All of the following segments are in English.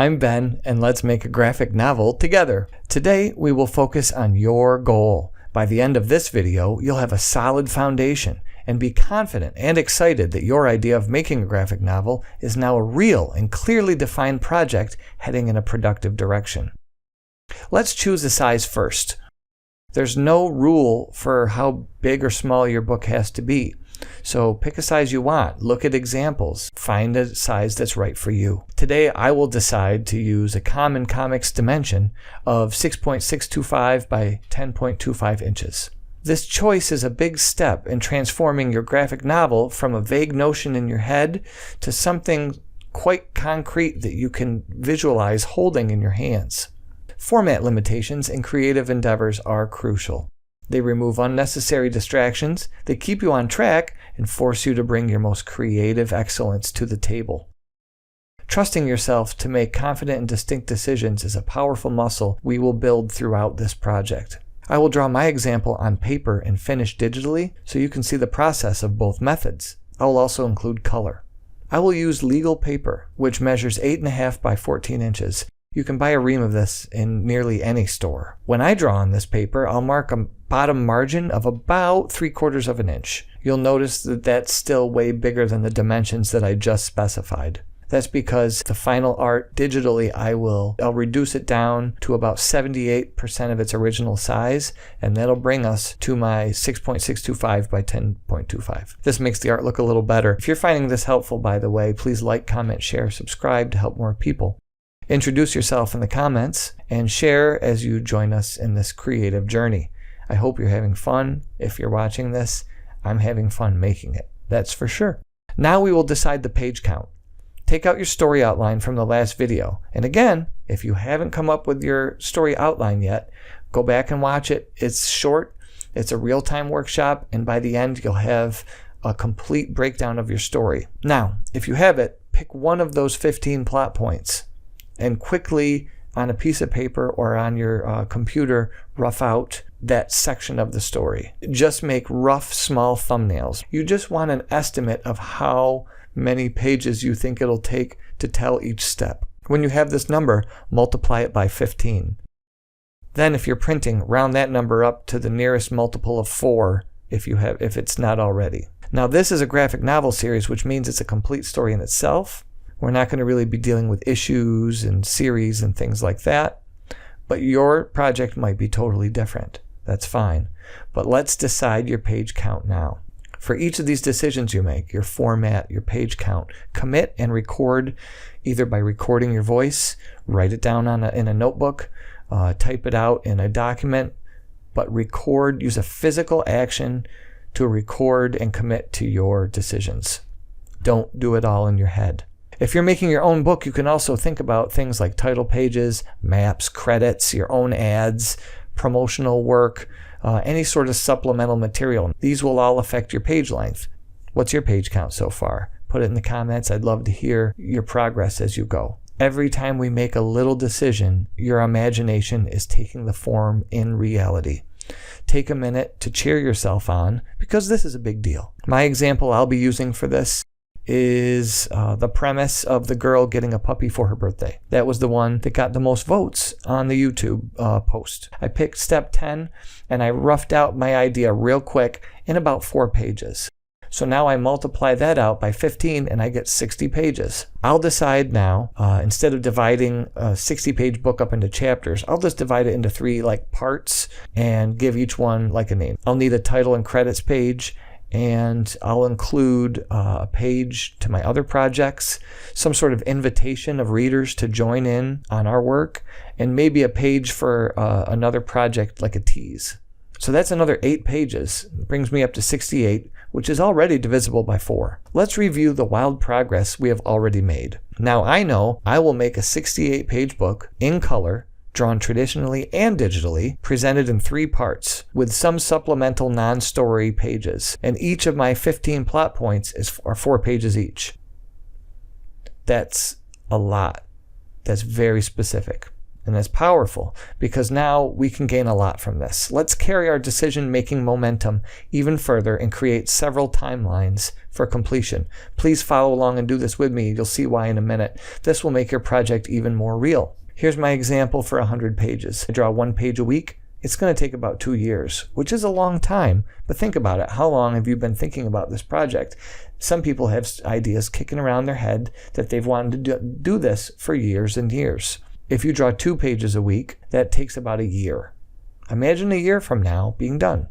I'm Ben, and let's make a graphic novel together. Today, we will focus on your goal. By the end of this video, you'll have a solid foundation and be confident and excited that your idea of making a graphic novel is now a real and clearly defined project heading in a productive direction. Let's choose a size first. There's no rule for how big or small your book has to be. So pick a size you want, look at examples, find a size that's right for you. Today I will decide to use a common comics dimension of 6.625 by 10.25 inches. This choice is a big step in transforming your graphic novel from a vague notion in your head to something quite concrete that you can visualize holding in your hands. Format limitations in creative endeavors are crucial. They remove unnecessary distractions, they keep you on track, and force you to bring your most creative excellence to the table. Trusting yourself to make confident and distinct decisions is a powerful muscle we will build throughout this project. I will draw my example on paper and finish digitally so you can see the process of both methods. I will also include color. I will use legal paper, which measures 8.5 by 14 inches. You can buy a ream of this in nearly any store. When I draw on this paper, I'll mark a bottom margin of about 3/4 of an inch. You'll notice that that's still way bigger than the dimensions that I just specified. That's because the final art digitally, I'll reduce it down to about 78% of its original size, and that'll bring us to my 6.625 by 10.25. This makes the art look a little better. If you're finding this helpful, by the way, please like, comment, share, subscribe to help more people. Introduce yourself in the comments and share as you join us in this creative journey. I hope you're having fun. If you're watching this, I'm having fun making it. That's for sure. Now we will decide the page count. Take out your story outline from the last video. And again, if you haven't come up with your story outline yet, go back and watch it. It's short. It's a real-time workshop. And by the end, you'll have a complete breakdown of your story. Now, if you have it, pick one of those 15 plot points and quickly on a piece of paper or on your computer rough out that section of the story. Just make rough small thumbnails. You just want an estimate of how many pages you think it'll take to tell each step. When you have this number, multiply it by 15. Then if you're printing, round that number up to the nearest multiple of 4 if it's not already. Now this is a graphic novel series, which means it's a complete story in itself. We're not going to really be dealing with issues and series and things like that. But your project might be totally different. That's fine. But let's decide your page count now. For each of these decisions you make, your format, your page count, commit and record either by recording your voice, write it down in a notebook, type it out in a document, but record, use a physical action to record and commit to your decisions. Don't do it all in your head. If you're making your own book, you can also think about things like title pages, maps, credits, your own ads, promotional work, any sort of supplemental material. These will all affect your page length. What's your page count so far? Put it in the comments. I'd love to hear your progress as you go. Every time we make a little decision, your imagination is taking the form in reality. Take a minute to cheer yourself on because this is a big deal. My example I'll be using for this is the premise of the girl getting a puppy for her birthday. That was the one that got the most votes on the YouTube post. I picked step 10 and I roughed out my idea real quick in about 4 pages. So now I multiply that out by 15 and I get 60 pages. I'll decide now, instead of dividing a 60-page book up into chapters, I'll just divide it into 3 parts and give each one a name. I'll need a title and credits page, and I'll include a page to my other projects, some sort of invitation of readers to join in on our work, and maybe a page for another project like a tease. So that's another 8 pages. It brings me up to 68, which is already divisible by 4. Let's review the wild progress we have already made. Now I know I will make a 68-page book in color, drawn traditionally and digitally, presented in 3 parts, with some supplemental non-story pages. And each of my 15 plot points are 4 pages each. That's a lot. That's very specific. And that's powerful because now we can gain a lot from this. Let's carry our decision-making momentum even further and create several timelines for completion. Please follow along and do this with me. You'll see why in a minute. This will make your project even more real. Here's my example for 100 pages. I draw 1 page a week. It's going to take about 2 years, which is a long time. But think about it. How long have you been thinking about this project? Some people have ideas kicking around their head that they've wanted to do this for years and years. If you draw 2 pages a week, that takes about a year. Imagine a year from now being done.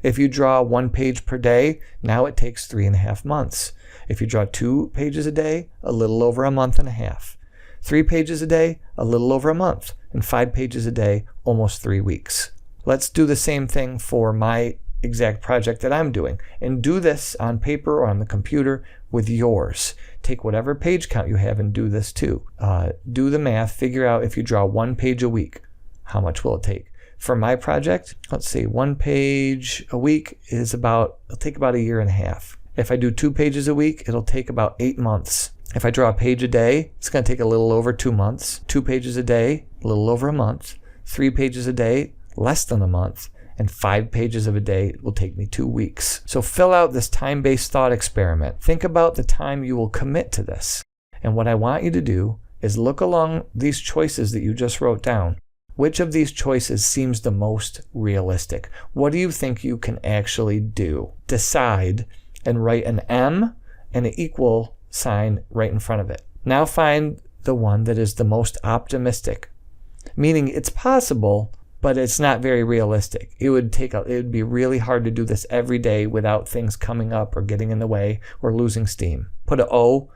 If you draw 1 page per day, now it takes 3.5 months. If you draw 2 pages a day, a little over a month and a half. 3 pages a day, a little over a month. And 5 pages a day, almost 3 weeks. Let's do the same thing for my exact project that I'm doing. And do this on paper or on the computer with yours. Take whatever page count you have and do this too. Do the math, figure out if you draw 1 page a week, how much will it take? For my project, let's see, 1 page a week is it'll take about a year and a half. If I do 2 pages a week, it'll take about 8 months. If I draw a page a day, it's going to take a little over 2 months. 2 pages a day, a little over a month. 3 pages a day, less than a month. And 5 pages of a day will take me 2 weeks. So fill out this time-based thought experiment. Think about the time you will commit to this. And what I want you to do is look along these choices that you just wrote down. Which of these choices seems the most realistic? What do you think you can actually do? Decide and write an M and an equal sign right in front of it. Now find the one that is the most optimistic, meaning it's possible, but it's not very realistic. It would be really hard to do this every day without things coming up or getting in the way or losing steam. Put an O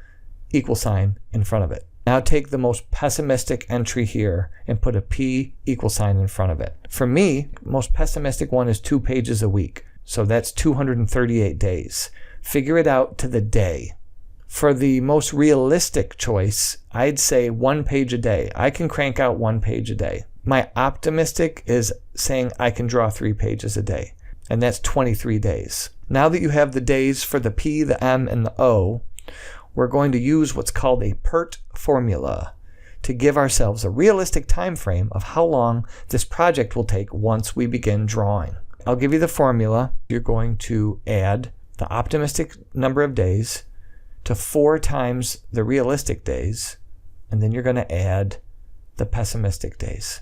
equal sign in front of it. Now take the most pessimistic entry here and put a P equal sign in front of it. For me, most pessimistic one is 2 pages a week. So that's 238 days. Figure it out to the day. For the most realistic choice, I'd say 1 page a day. I can crank out 1 page a day. My optimistic is saying I can draw 3 pages a day, and that's 23 days. Now that you have the days for the P, the M, and the O, we're going to use what's called a PERT formula to give ourselves a realistic time frame of how long this project will take once we begin drawing. I'll give you the formula. You're going to add the optimistic number of days to 4 times the realistic days, and then you're going to add the pessimistic days.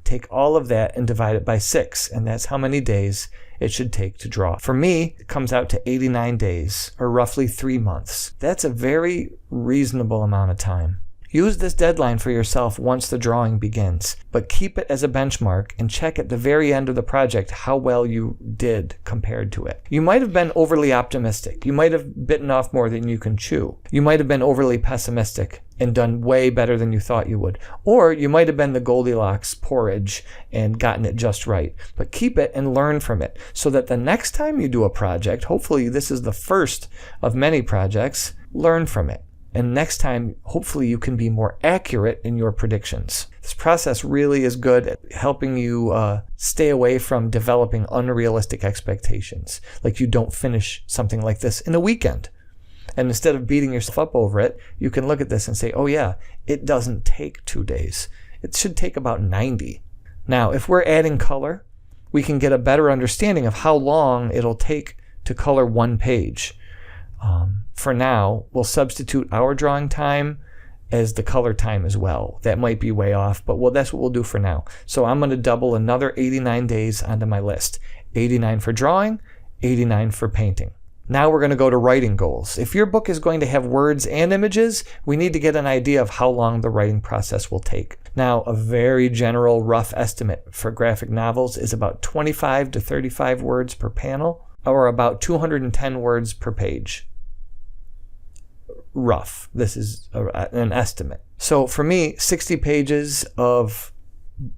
Take all of that and divide it by 6, and that's how many days it should take to draw. For me, it comes out to 89 days, or roughly 3 months. That's a very reasonable amount of time. Use this deadline for yourself once the drawing begins, but keep it as a benchmark and check at the very end of the project how well you did compared to it. You might have been overly optimistic. You might have bitten off more than you can chew. You might have been overly pessimistic and done way better than you thought you would. Or you might have been the Goldilocks porridge and gotten it just right. But keep it and learn from it so that the next time you do a project, hopefully this is the first of many projects, learn from it. And next time, hopefully you can be more accurate in your predictions. This process really is good at helping you stay away from developing unrealistic expectations. Like you don't finish something like this in a weekend. And instead of beating yourself up over it, you can look at this and say, oh yeah, it doesn't take 2 days. It should take about 90. Now, if we're adding color, we can get a better understanding of how long it'll take to color 1 page. For now, we'll substitute our drawing time as the color time as well. That might be way off, but that's what we'll do for now. So I'm going to double another 89 days onto my list. 89 for drawing, 89 for painting. Now we're going to go to writing goals. If your book is going to have words and images, we need to get an idea of how long the writing process will take. Now, a very general rough estimate for graphic novels is about 25 to 35 words per panel, or about 210 words per page. Rough. This is an estimate. So for me, 60 pages of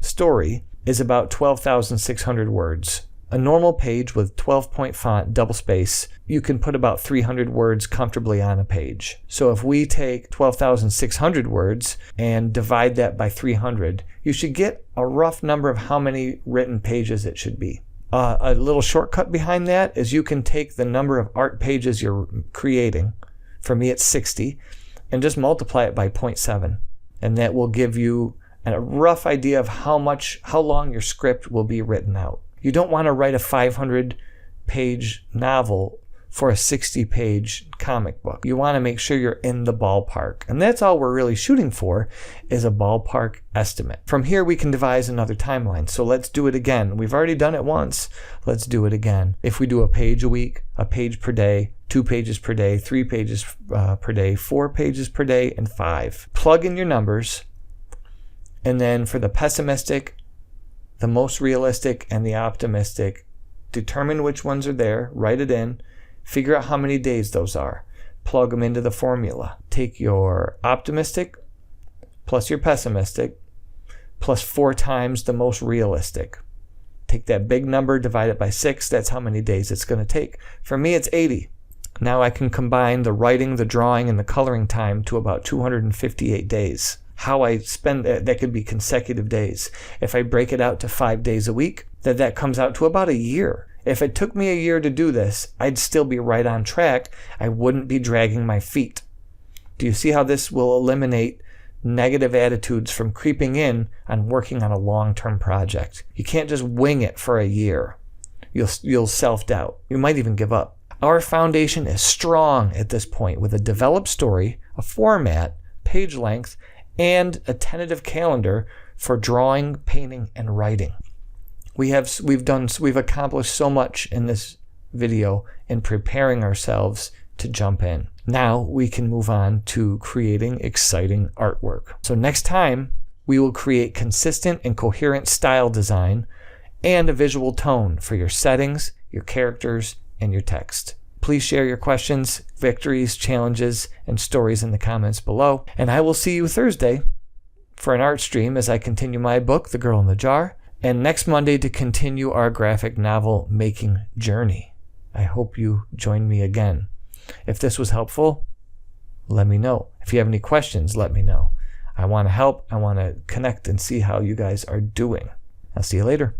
story is about 12,600 words. A normal page with 12-point font, double space, you can put about 300 words comfortably on a page. So if we take 12,600 words and divide that by 300, you should get a rough number of how many written pages it should be. A little shortcut behind that is you can take the number of art pages you're creating, for me it's 60, and just multiply it by 0.7. And that will give you and a rough idea of how long your script will be written out. You don't want to write a 500-page novel for a 60-page comic book. You want to make sure you're in the ballpark. And that's all we're really shooting for, is a ballpark estimate. From here, we can devise another timeline. So let's do it again. We've already done it once. Let's do it again. If we do a page a week, a page per day, 2 pages per day, 3 pages per day, 4 pages per day, and 5. Plug in your numbers. And then for the pessimistic, the most realistic, and the optimistic, determine which ones are there, write it in, figure out how many days those are, plug them into the formula. Take your optimistic plus your pessimistic plus 4 times the most realistic. Take that big number, divide it by 6, that's how many days it's going to take. For me, it's 80. Now I can combine the writing, the drawing, and the coloring time to about 258 days. How I spend that could be consecutive days. If I break it out to 5 days a week, that comes out to about a year. If it took me a year to do this, I'd still be right on track. I wouldn't be dragging my feet. Do you see how this will eliminate negative attitudes from creeping in on working on a long-term project? You can't just wing it for a year. You'll self-doubt. You might even give up. Our foundation is strong at this point with a developed story, a format, page length, and a tentative calendar for drawing, painting, and writing. We've accomplished so much in this video in preparing ourselves to jump in. Now we can move on to creating exciting artwork. So next time, we will create consistent and coherent style design and a visual tone for your settings, your characters, and your text. Please share your questions, victories, challenges, and stories in the comments below. And I will see you Thursday for an art stream as I continue my book, The Girl in the Jar, and next Monday to continue our graphic novel making journey. I hope you join me again. If this was helpful, let me know. If you have any questions, let me know. I want to help. I want to connect and see how you guys are doing. I'll see you later.